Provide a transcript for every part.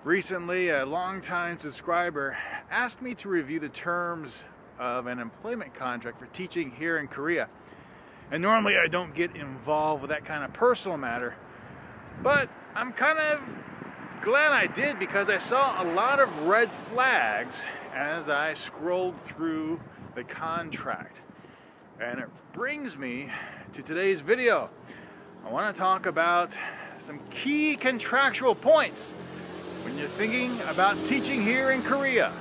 Recently, a longtime subscriber asked me to review the terms of an employment contract for teaching here in Korea. And normally I don't get involved with that kind of personal matter, but I'm kind of glad I did because I saw a lot of red flags as I scrolled through the contract. And it brings me to today's video. I want to talk about some key contractual points when you're thinking about teaching here in Korea.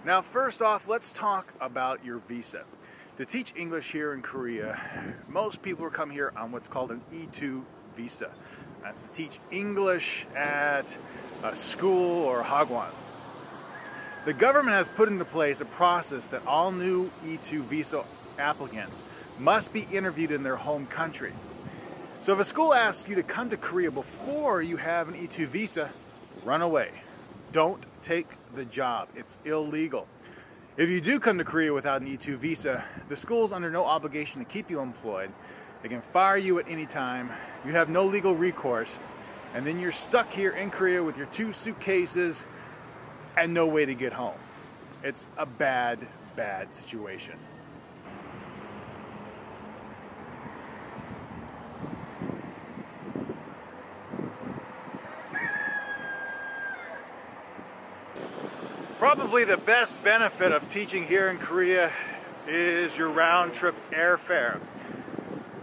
Now, first off, let's talk about your visa. To teach English here in Korea, most people come here on what's called an E2 visa. That's to teach English at a school or hagwon. The government has put into place a process that all new E2 visa applicants must be interviewed in their home country. So if a school asks you to come to Korea before you have an E2 visa, run away. Don't take the job. It's illegal. If you do come to Korea without an E2 visa, the school is under no obligation to keep you employed. They can fire you at any time. You have no legal recourse. And then you're stuck here in Korea with your 2 suitcases and no way to get home. It's a bad, bad situation. Probably the best benefit of teaching here in Korea is your round-trip airfare.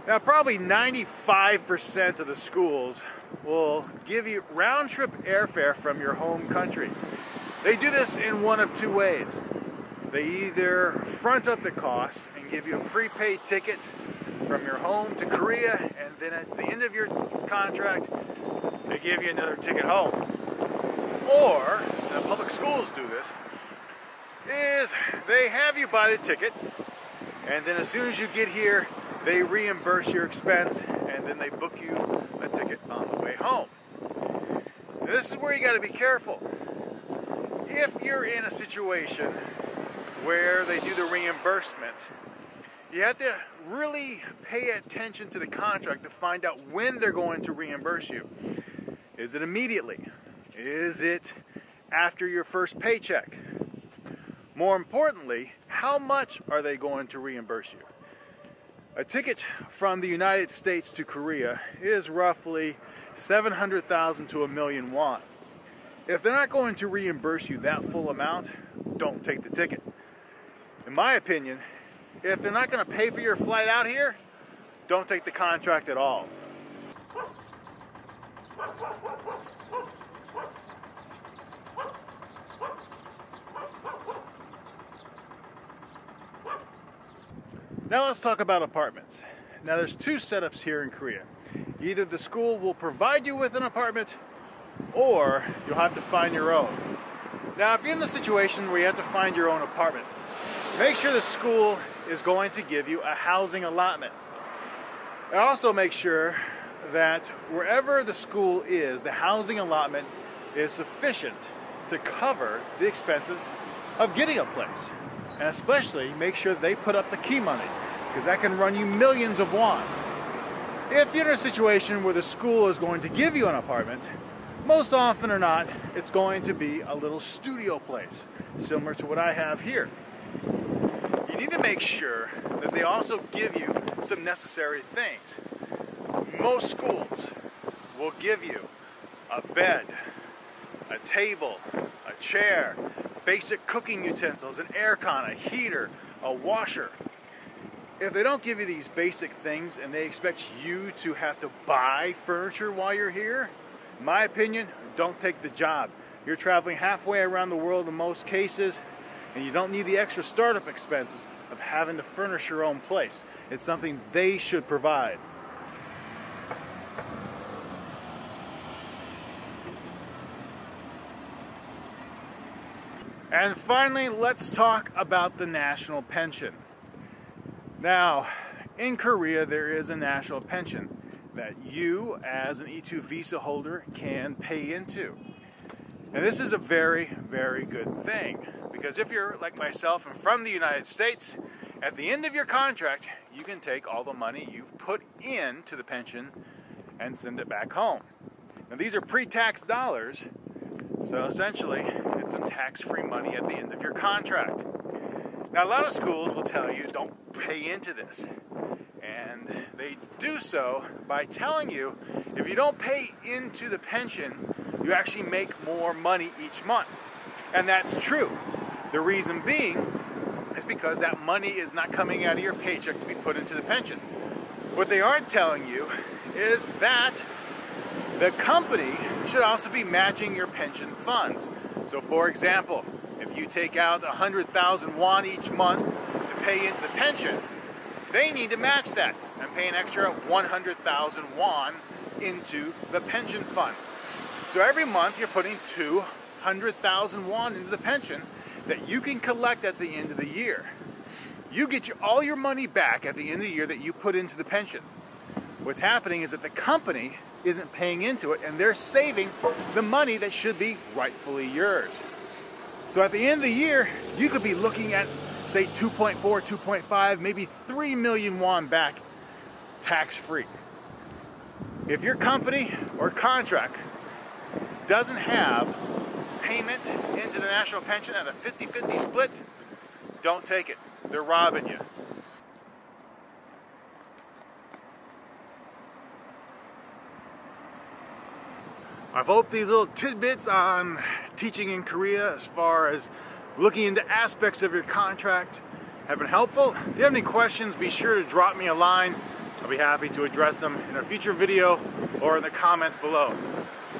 Now, probably 95% of the schools will give you round-trip airfare from your home country. They do this in one of 2 ways. They either front up the cost and give you a prepaid ticket from your home to Korea, and then at the end of your contract, they give you another ticket home. Or, the public schools do this, is they have you buy the ticket, and then as soon as you get here, they reimburse your expense, and then they book you a ticket on the way home. Now, this is where you got to be careful. If you're in a situation where they do the reimbursement, you have to really pay attention to the contract to find out when they're going to reimburse you. Is it immediately? Is it after your first paycheck? More importantly, how much are they going to reimburse you? A ticket from the United States to Korea is roughly 700,000 to 1,000,000 won. If they're not going to reimburse you that full amount, don't take the ticket. In my opinion, if they're not going to pay for your flight out here, don't take the contract at all. Now let's talk about apartments. Now there's 2 setups here in Korea. Either the school will provide you with an apartment, or you'll have to find your own. Now, if you're in the situation where you have to find your own apartment, make sure the school is going to give you a housing allotment. And also make sure that wherever the school is, the housing allotment is sufficient to cover the expenses of getting a place. And especially make sure they put up the key money, because that can run you millions of won. If you're in a situation where the school is going to give you an apartment, most often or not, it's going to be a little studio place, similar to what I have here. You need to make sure that they also give you some necessary things. Most schools will give you a bed, a table, a chair, basic cooking utensils, an aircon, a heater, a washer. If they don't give you these basic things and they expect you to have to buy furniture while you're here, in my opinion, don't take the job. You're traveling halfway around the world in most cases, and you don't need the extra startup expenses of having to furnish your own place. It's something they should provide. And finally, let's talk about the national pension. Now, in Korea, there is a national pension that you, as an E2 visa holder, can pay into. And this is a very, very good thing, because if you're like myself and from the United States, At the end of your contract, you can take all the money you've put into the pension and send it back home. Now these are pre-tax dollars, so essentially it's some tax-free money at the end of your contract. Now a lot of schools will tell you don't pay into this, and they do so by telling you if you don't pay into the pension, you actually make more money each month. And that's true. The reason being is because that money is not coming out of your paycheck to be put into the pension. What they aren't telling you is that the company should also be matching your pension funds. So for example, if you take out 100,000 won each month to pay into the pension, they need to match that and pay an extra 100,000 won into the pension fund. So every month you're putting 200,000 won into the pension that you can collect at the end of the year. You get all your money back at the end of the year that you put into the pension. What's happening is that the company isn't paying into it, and they're saving the money that should be rightfully yours. So at the end of the year, you could be looking at, say, 2.4, 2.5, maybe 3 million won back tax-free. If your company or contract doesn't have payment into the national pension at a 50-50 split, don't take it. They're robbing you. I hope these little tidbits on teaching in Korea as far as looking into aspects of your contract have been helpful. If you have any questions, be sure to drop me a line. I'll be happy to address them in a future video or in the comments below.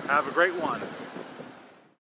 Have a great one.